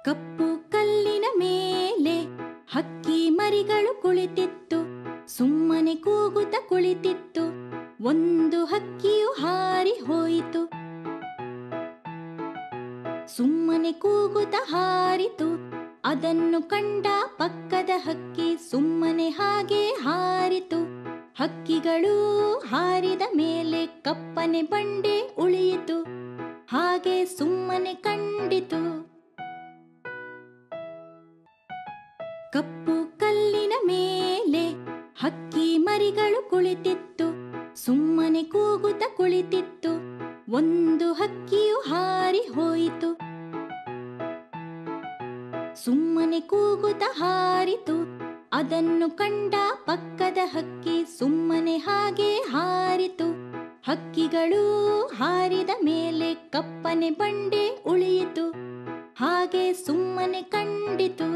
ಕಪ್ಪು ಕಲ್ಲಿನ ಮೇಲೆ ಹಕ್ಕಿ ಮರಿಗಳು ಕುಳಿತಿತ್ತು, ಸುಮ್ಮನೆ ಕೂಗುತ್ತ ಕುಳಿತಿತ್ತು. ಒಂದು ಹಕ್ಕಿಯು ಹಾರಿ ಹೋಯಿತು, ಸುಮ್ಮನೆ ಕೂಗುತ್ತ ಹಾರಿತು. ಅದನ್ನು ಕಂಡ ಪಕ್ಕದ ಹಕ್ಕಿ ಸುಮ್ಮನೆ ಹಾಗೆ ಹಾರಿತು. ಹಕ್ಕಿಗಳು ಹಾರಿದ ಮೇಲೆ ಕಪ್ಪನೆ ಬಂಡೆ ಉಳಿಯಿತು, ಹಾಗೆ ಸುಮ್ಮನೆ ಕಂಡಿತು. ಕಪ್ಪು ಕಲ್ಲಿನ ಮೇಲೆ ಹಕ್ಕಿ ಮರಿಗಳು ಕುಳಿತಿತ್ತು, ಸುಮ್ಮನೆ ಕೂಗುತ್ತ ಕುಳಿತಿತ್ತು. ಒಂದು ಹಕ್ಕಿಯು ಹಾರಿ ಹೋಯಿತು, ಸುಮ್ಮನೆ ಕೂಗುತ್ತ ಹಾರಿತು. ಅದನ್ನು ಕಂಡ ಪಕ್ಕದ ಹಕ್ಕಿ ಸುಮ್ಮನೆ ಹಾಗೆ ಹಾರಿತು. ಹಕ್ಕಿಗಳು ಹಾರಿದ ಮೇಲೆ ಕಪ್ಪನೆ ಬಂಡೆ ಉಳಿಯಿತು, ಹಾಗೆ ಸುಮ್ಮನೆ ಕಂಡಿತು.